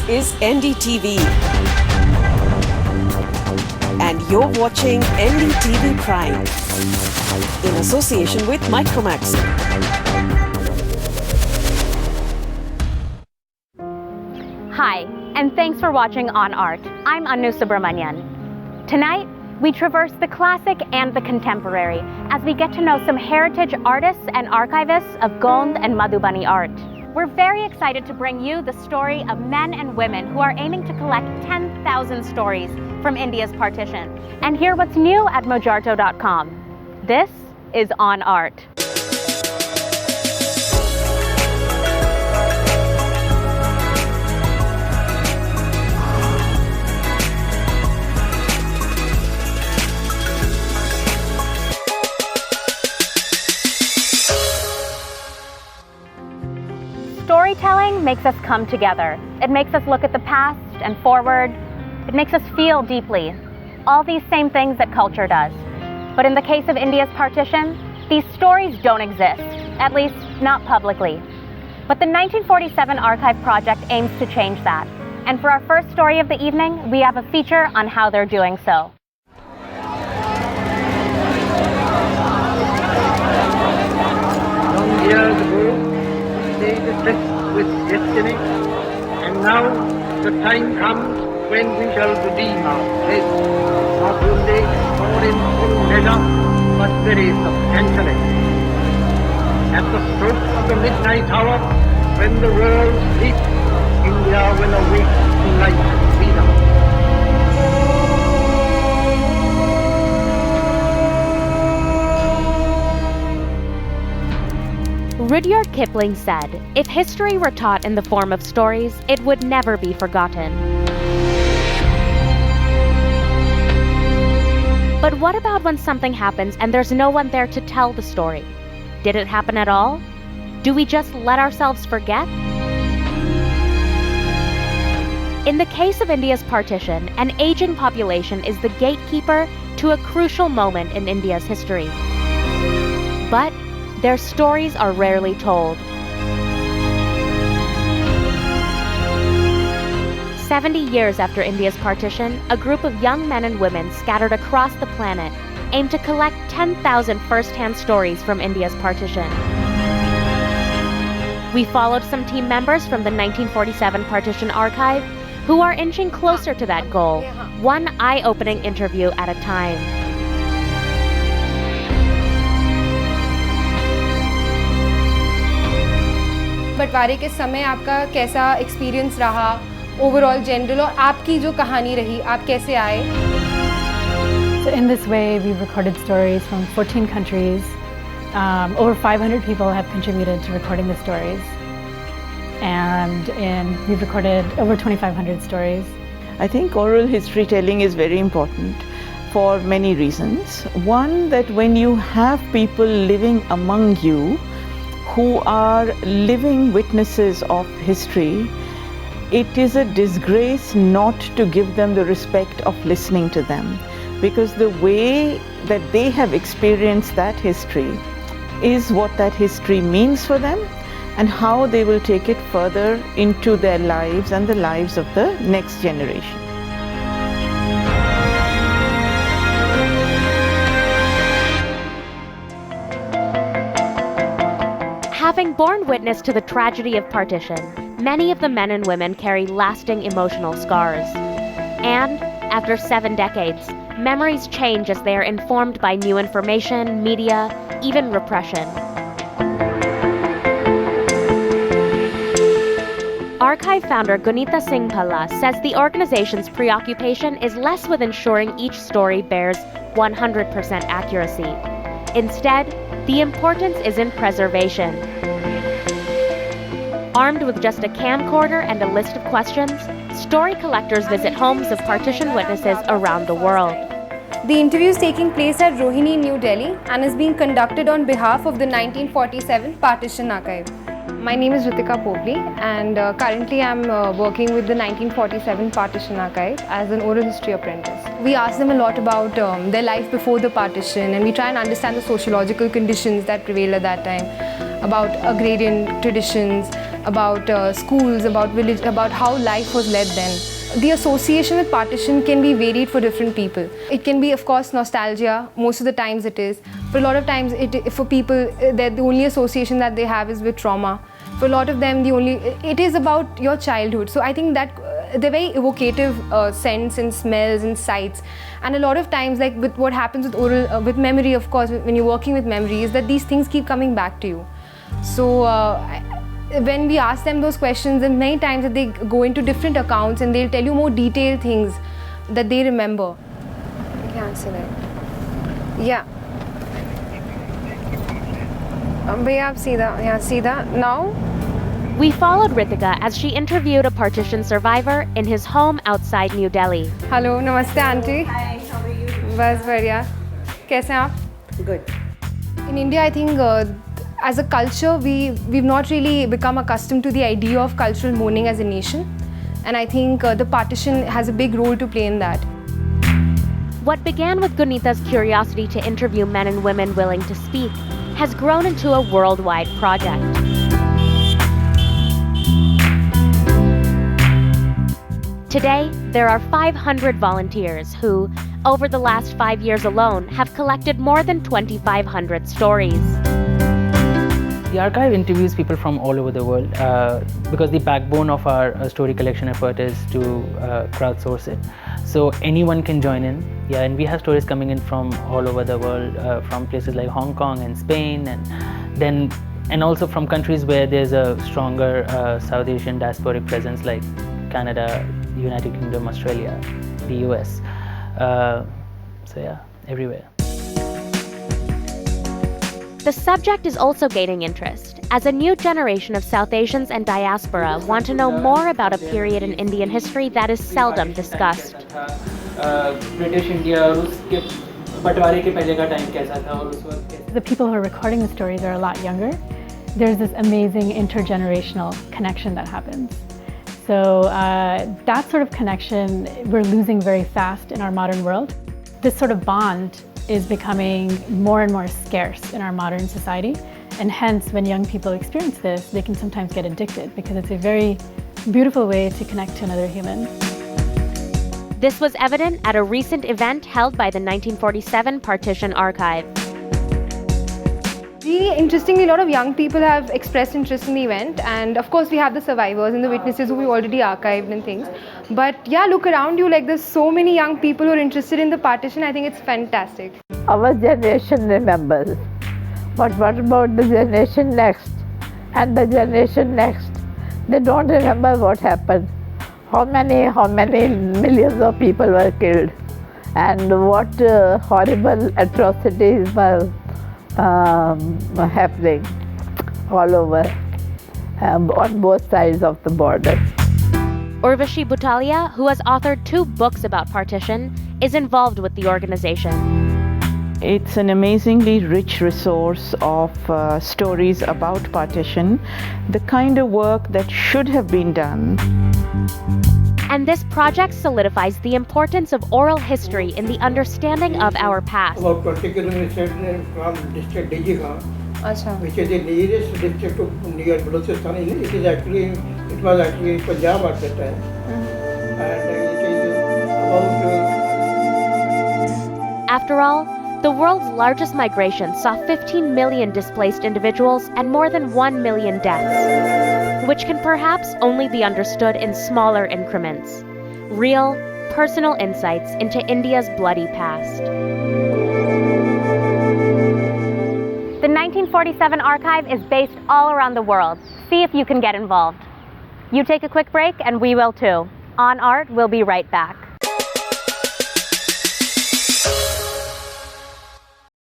is NDTV. And you're watching NDTV Prime in association with Micromax. Hi, and thanks for watching On Art. I'm Anu Subramanian. Tonight, we traverse the classic and the contemporary as we get to know some heritage artists and archivists of Gond and Madhubani art. We're very excited to bring you the story of men and women who are aiming to collect 10,000 stories from India's partition and hear what's new at Mojarto.com. This is On Art. Storytelling makes us come together. It makes us look at the past and forward. It makes us feel deeply. All these same things that culture does. But in the case of India's partition, these stories don't exist, at least not publicly. But the 1947 Archive Project aims to change that. And for our first story of the evening, we have a feature on how they're doing so. Long years ago, they beset with destiny, and now the time comes when we shall redeem our pledge, not only or in full measure, but very substantially. At the stroke of the midnight hour, when the world sleeps, India will awake to life and freedom. Rudyard Kipling said, if history were taught in the form of stories, it would never be forgotten. But what about when something happens and there's no one there to tell the story? Did it happen at all? Do we just let ourselves forget? In the case of India's partition, an aging population is the gatekeeper to a crucial moment in India's history. But their stories are rarely told. 70 years after India's partition, a group of young men and women scattered across the planet aim to collect 10,000 first-hand stories from India's partition. We followed some team members from the 1947 Partition Archive who are inching closer to that goal, one eye-opening interview at a time. बंटवारे के समय आपका कैसा experience रहा overall general और आपकी जो कहानी रही आप कैसे आए So in this way we've recorded stories from 14 countries. Over 500 people have contributed to recording the stories and we've recorded over 2,500 stories. I think oral history telling is very important for many reasons. One, that when you have people living among you who are living witnesses of history, it is a disgrace not to give them the respect of listening to them, because the way that they have experienced that history is what that history means for them and how they will take it further into their lives and the lives of the next generation. Having borne witness to the tragedy of partition, many of the men and women carry lasting emotional scars. And, after 7 decades, memories change as they are informed by new information, media, even repression. Archive founder Gunita Singh Bhalla says the organization's preoccupation is less with ensuring each story bears 100% accuracy. Instead, the importance is in preservation. Armed with just a camcorder and a list of questions, story collectors visit homes of partition witnesses around the world. The interview is taking place at Rohini, New Delhi and is being conducted on behalf of the 1947 Partition Archive. My name is Ritika Pobley and currently I'm working with the 1947 Partition Archive as an oral history apprentice. We ask them a lot about their life before the partition and we try and understand the sociological conditions that prevailed at that time, about agrarian traditions, about schools, about village, about how life was led then. The association with partition can be varied for different people. It can be, of course, nostalgia. Most of the times it is. For a lot of times, for people, the only association that they have is with trauma. For a lot of them, it is about your childhood. So I think that they're very evocative scents and smells and sights. And a lot of times, like with what happens with oral, with memory, of course, when you're working with memory, is that these things keep coming back to you. So when we ask them those questions, and many times that they go into different accounts and they'll tell you more detailed things that they remember. Cancel it. Yeah. Bhaiya, aap seedha. Now? We followed Ritika as she interviewed a partition survivor in his home outside New Delhi. Hello, namaste auntie. Hi, how are you? Bas badhiya. Kaise hain aap? Good. In India, I think as a culture, we've not really become accustomed to the idea of cultural mourning as a nation. And I think the partition has a big role to play in that. What began with Gunita's curiosity to interview men and women willing to speak has grown into a worldwide project. Today, there are 500 volunteers who, over the last 5 years alone, have collected more than 2,500 stories. The archive interviews people from all over the world because the backbone of our story collection effort is to crowdsource it. So anyone can join in. Yeah, and we have stories coming in from all over the world, from places like Hong Kong and Spain, and also from countries where there's a stronger South Asian diasporic presence like Canada, United Kingdom, Australia, the US. So yeah, everywhere. The subject is also gaining interest, as a new generation of South Asians and diaspora want to know more about a period in Indian history that is seldom discussed. British India, The people who are recording the stories are a lot younger. There's this amazing intergenerational connection that happens. So that sort of connection we're losing very fast in our modern world. This sort of bond is becoming more and more scarce in our modern society. And hence, when young people experience this, they can sometimes get addicted because it's a very beautiful way to connect to another human. This was evident at a recent event held by the 1947 Partition Archive. Really interestingly, a lot of young people have expressed interest in the event, and of course we have the survivors and the witnesses who we already archived and things. But yeah, look around you, like there's so many young people who are interested in the partition. I think it's fantastic. Our generation remembers, but what about the generation next and the generation next? They don't remember what happened. How many millions of people were killed, and what horrible atrocities were happening all over on both sides of the border. Urvashi Butalia, who has authored 2 books about partition, is involved with the organization. It's an amazingly rich resource of stories about partition, the kind of work that should have been done. And this project solidifies the importance of oral history in the understanding of our past. About 20 kilometers from district Dijigha, Achha. which is the nearest district to near Balochistan. It was actually Punjab at that time. And it is about... After all, the world's largest migration saw 15 million displaced individuals and more than 1 million deaths, which can perhaps only be understood in smaller increments. Real, personal insights into India's bloody past. The 1947 archive is based all around the world. See if you can get involved. You take a quick break and we will too. On Art, we'll be right back.